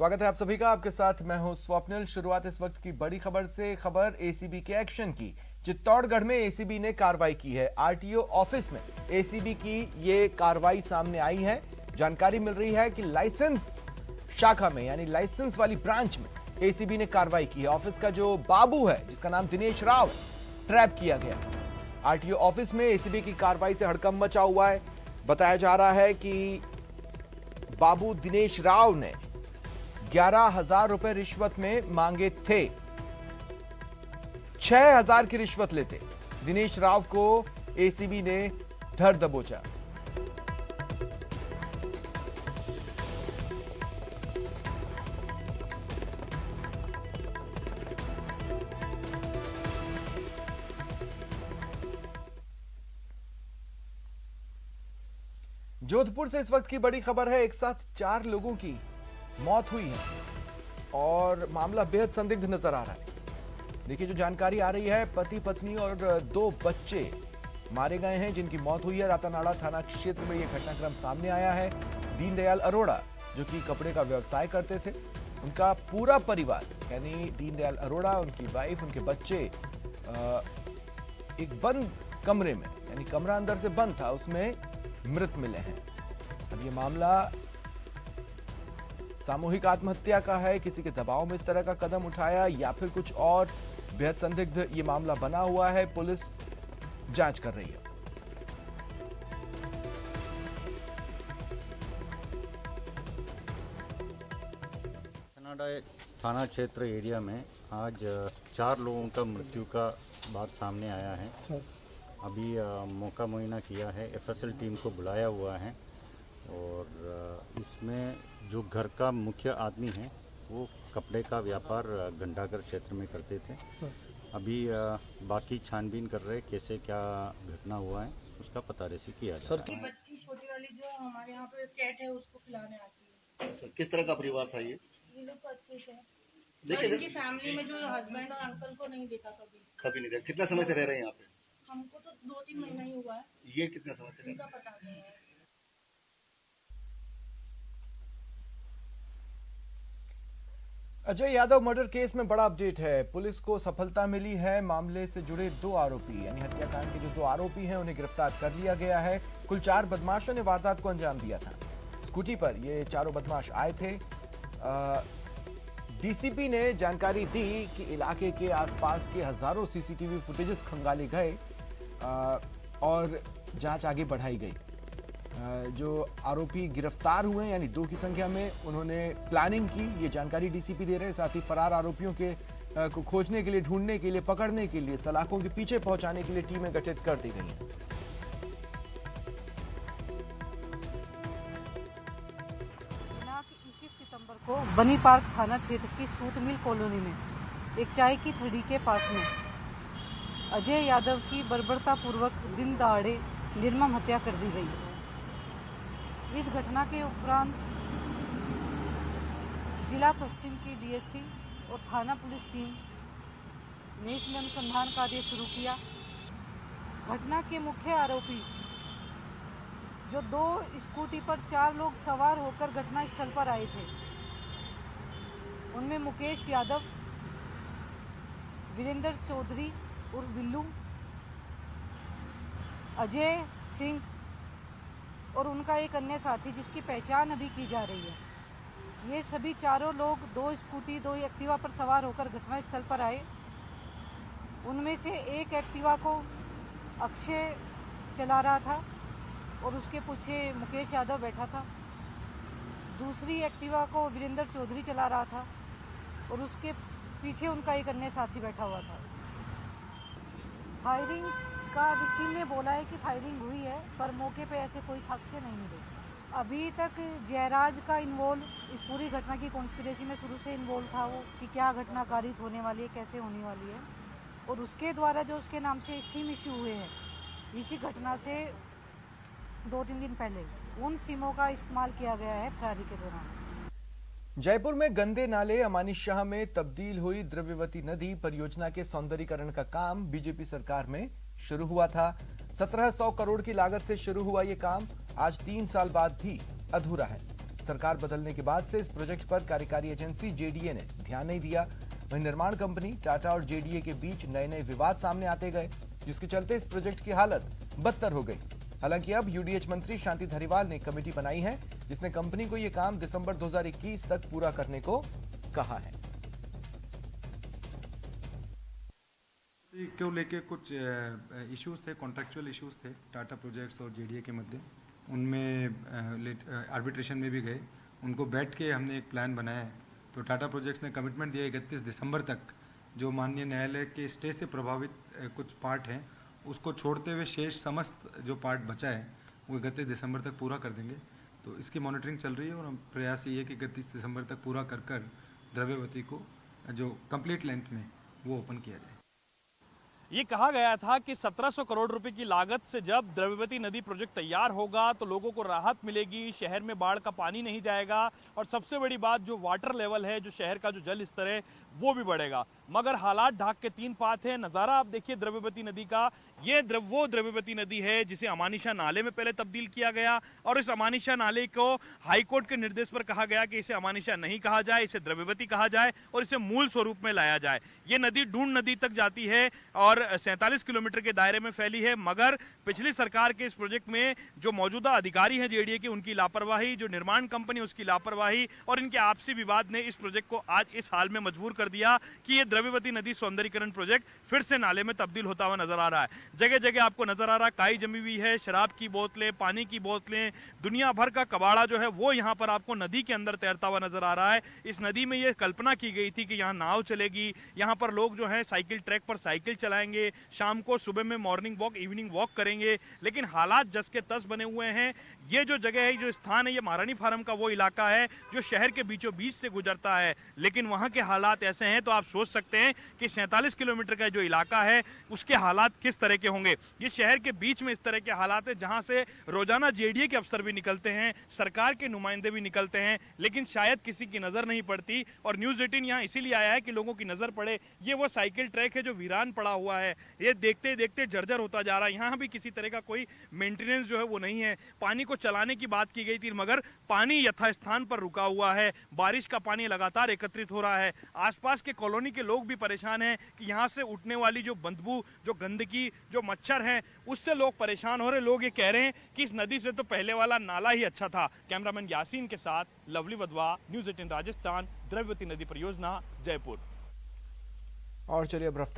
स्वागत है आप सभी का। आपके साथ मैं हूं स्वप्निल। शुरुआत इस वक्त की बड़ी खबर से। खबर एसीबी के एक्शन की। चित्तौड़गढ़ में एसीबी ने कार्रवाई की है। आरटीओ ऑफिस में एसीबी की ये कार्रवाई सामने आई है। जानकारी मिल रही है कि लाइसेंस शाखा में यानी लाइसेंस वाली ब्रांच में एसीबी ने कार्रवाई की है। ऑफिस का जो बाबू है, जिसका नाम दिनेश राव है, ट्रैप किया गया। आरटीओ ऑफिस में एसीबी की कार्रवाई से हड़कंप मचा हुआ है। बताया जा रहा है कि बाबू दिनेश राव ने 11,000 रुपए रिश्वत में मांगे थे। 6,000 की रिश्वत लेते दिनेश राव को एसीबी ने धर दबोचा। जोधपुर से इस वक्त की बड़ी खबर है। एक साथ 4 लोगों की मौत हुई है और मामला बेहद संदिग्ध नजर आ रहा है। देखिए, जो जानकारी आ रही है, पति पत्नी और 2 बच्चे मारे गए हैं जिनकी मौत हुई है। रातानाड़ा थाना क्षेत्र में यह घटनाक्रम सामने आया है। दीनदयाल अरोड़ा, जो कि कपड़े का व्यवसाय करते थे, उनका पूरा परिवार यानी दीनदयाल अरोड़ा, उनकी वाइफ, उनके बच्चे एक बंद कमरे में, यानी कमरा अंदर से बंद था, उसमें मृत मिले हैं। अब ये मामला सामूहिक आत्महत्या का है, किसी के दबाव में इस तरह का कदम उठाया या फिर कुछ और, बेहद संदिग्ध ये मामला बना हुआ है। पुलिस जांच कर रही है। रातानाड़ा थाना क्षेत्र एरिया में आज 4 लोगों का मृत्यु का बात सामने आया है। अभी मौका मुआयना किया है, एफएसएल टीम को बुलाया हुआ है और इसमें जो घर का मुख्य आदमी है वो कपड़े का व्यापार घंटाघर क्षेत्र में करते थे। अभी बाकी छानबीन कर रहे, कैसे क्या घटना हुआ है उसका पता रेसी किया जा रहा है। बच्ची छोटी वाली जो हमारे यहाँ पे कैट है उसको खिलाने आती है। अच्छा, किस तरह का परिवार था ये लोग तो अच्छे से हैं। देखिए इनकी फैमिली में जो हस्बैंड और अंकल को नहीं देखा कभी। कभी नहीं देखा। कितना समय से रह रहे हैं यहाँ पे? हमको तो 2-3 महीना ही हुआ है। ये कितने समय से रह उनका रहे पता नहीं है। अजय यादव मर्डर केस में बड़ा अपडेट है। पुलिस को सफलता मिली है। मामले से जुड़े 2 आरोपी यानी हत्याकांड के जो 2 आरोपी हैं उन्हें गिरफ्तार कर लिया गया है। कुल 4 बदमाशों ने वारदात को अंजाम दिया था। स्कूटी पर ये चारों बदमाश आए थे। डीसीपी ने जानकारी दी कि इलाके के आसपास के हजारों सीसीटीवी फुटेजेस खंगाले गए और जांच आगे बढ़ाई गई। जो आरोपी गिरफ्तार हुए यानी 2 की संख्या में, उन्होंने प्लानिंग की, ये जानकारी डीसीपी दे रहे हैं। साथ ही फरार आरोपियों के को खोजने के लिए, ढूंढने के लिए, पकड़ने के लिए, सलाखों के पीछे पहुंचाने के लिए टीमें गठित कर दी गई हैं। दिनांक 21 सितंबर को बनी पार्क थाना क्षेत्र की सूत मिल कॉलोनी में एक चाय की थड़ी के पास में अजय यादव की बर्बरतापूर्वक दिन दहाड़े निर्मम हत्या कर दी गई। इस घटना के उपरांत जिला पश्चिम की डीएसटी और थाना पुलिस टीम ने इसमें अनुसंधान कार्य शुरू किया। घटना के मुख्य आरोपी जो 2 स्कूटी पर 4 लोग सवार होकर घटनास्थल पर आए थे, उनमें मुकेश यादव, वीरेंद्र चौधरी उर्फ बिल्लू, अजय सिंह और उनका एक अन्य साथी जिसकी पहचान अभी की जा रही है। ये सभी चारों लोग 2 स्कूटी 2 एक्टिवा पर सवार होकर घटनास्थल पर आए। उनमें से एक एक्टिवा को अक्षय चला रहा था और उसके पीछे मुकेश यादव बैठा था। दूसरी एक्टिवा को वीरेंद्र चौधरी चला रहा था और उसके पीछे उनका एक अन्य साथी बैठा हुआ था। फायरिंग का विक्टिम ने बोला है कि फायरिंग हुई है, पर मौके पे ऐसे कोई साक्ष्य नहीं मिले। अभी तक जयराज का इन्वॉल्व इस पूरी घटना की कॉन्स्पिरेसी में शुरू से इन्वॉल्व था, वो कि क्या घटना कारित होने वाली है, कैसे होने वाली है, और उसके द्वारा जो उसके नाम से सिम इश्यू हुए हैं, इसी घटना से 2-3 दिन पहले उन सिमों का इस्तेमाल किया गया है फरारी के दौरान। जयपुर में गंदे नाले अमानी शाह में तब्दील हुई द्रव्यवती नदी परियोजना के सौंदर्यीकरण का काम बीजेपी सरकार में शुरू हुआ था। 1700 करोड़ की लागत से शुरू हुआ ये काम आज 3 साल बाद भी अधूरा है। सरकार बदलने के बाद से इस प्रोजेक्ट पर कार्यकारी एजेंसी जेडीए ने ध्यान नहीं दिया। वहीं निर्माण कंपनी टाटा और जेडीए के बीच नए नए विवाद सामने आते गए, जिसके चलते इस प्रोजेक्ट की हालत बदतर हो गई। हालांकि अब यूडीएच मंत्री शांति धारीवाल ने कमेटी बनाई है, जिसने कंपनी को यह काम दिसंबर 2021 तक पूरा करने को कहा है। को लेके कुछ इश्यूज थे, कॉन्ट्रेक्चुअल इश्यूज थे टाटा प्रोजेक्ट्स और जेडीए के मध्य। उनमें आर्बिट्रेशन में भी गए, उनको बैठ के हमने एक प्लान बनाया है। तो टाटा प्रोजेक्ट्स ने कमिटमेंट दिया 31 दिसंबर तक जो माननीय न्यायालय के स्टे से प्रभावित कुछ पार्ट हैं उसको छोड़ते हुए शेष समस्त जो पार्ट बचा है वो 31 दिसंबर तक पूरा कर देंगे। तो इसकी मॉनिटरिंग चल रही है और प्रयास ये है कि 31 दिसंबर तक पूरा कर द्रव्यवती को जो कंप्लीट लेंथ में वो ओपन किया जाए। ये कहा गया था कि 1700 करोड़ रुपए की लागत से जब द्रव्यवती नदी प्रोजेक्ट तैयार होगा तो लोगों को राहत मिलेगी, शहर में बाढ़ का पानी नहीं जाएगा और सबसे बड़ी बात जो वाटर लेवल है, जो शहर का जो जल स्तर है वो भी बढ़ेगा। मगर हालात ढाक के तीन पात है। नज़ारा आप देखिए द्रव्यवती नदी का, ये वो द्रव्यवती नदी है जिसे अमानिशा नाले में पहले तब्दील किया गया और इस अमानिशा नाले को हाईकोर्ट के निर्देश पर कहा गया कि इसे अमानिशा नहीं कहा जाए, इसे द्रव्यवती कहा जाए और इसे मूल स्वरूप में लाया जाए। ये नदी डूंड नदी तक जाती है और 47 किलोमीटर के दायरे में फैली है। मगर पिछली सरकार के इस प्रोजेक्ट में जो मौजूदा अधिकारी हैं जेडीए के, उनकी लापरवाही, जो निर्माण कंपनी उसकी लापरवाही और इनके आपसी विवाद ने इस प्रोजेक्ट को आज इस हाल में मजबूर कर दिया कि ये द्रव्यवती नदी सौंदर्यीकरण प्रोजेक्ट फिर से नाले में तब्दील होता हुआ नजर आ रहा है। जगह जगह आपको नजर आ रहा है काई जमी हुई है, शराब की बोतलें, पानी की बोतलें, दुनिया भर का कबाड़ा जो है वो यहाँ पर आपको नदी के अंदर तैरता हुआ नजर आ रहा है। इस नदी में ये कल्पना की गई थी कि यहाँ नाव चलेगी, यहाँ पर लोग जो है साइकिल ट्रैक पर साइकिल चलाएंगे, शाम को सुबह में मॉर्निंग वॉक, इवनिंग वॉक करेंगे। लेकिन हालात जस के तस बने हुए हैं। ये जो जगह है, जो स्थान है, ये महारानी फार्म का वो इलाका है जो शहर के बीचों बीच से गुजरता है। लेकिन वहाँ के हालात ऐसे हैं तो आप सोच सकते हैं कि 47 किलोमीटर का जो इलाका है उसके हालात किस तरह के होंगे। ये शहर के बीच में इस तरह के हालात है जहाँ से रोजाना जेडीए के अफसर भी निकलते हैं, सरकार के नुमाइंदे भी निकलते हैं, लेकिन शायद किसी की नजर नहीं पड़ती। और न्यूज़ 18 यहाँ इसीलिए आया है कि लोगों की नजर पड़े। ये वो साइकिल ट्रैक है जो वीरान पड़ा हुआ है, ये देखते देखते जर्जर होता जा रहा है। यहाँ भी किसी तरह का कोई मेंटेनेंस जो है वो नहीं है। पानी को चलाने की बात की गई थी मगर पानी यथास्थान पर रुका हुआ है। बारिश का पानी लगातार एकत्रित हो रहा है। आसपास के कॉलोनी के लोग भी परेशान हैं कि यहाँ से उठने वाली जो बदबू, जो गंदगी, जो मच्छर हैं, उससे लोग परेशान हो रहे। लोग ये कह रहे हैं कि इस नदी से तो पहले वाला नाला ही अच्छा था। कैमरामैन यासीन के साथ लवली वधवा, न्यूज़ 18 राजस्थान, द्रव्यवती नदी परियोजना, जयपुर। और चलिए अब रफ्तार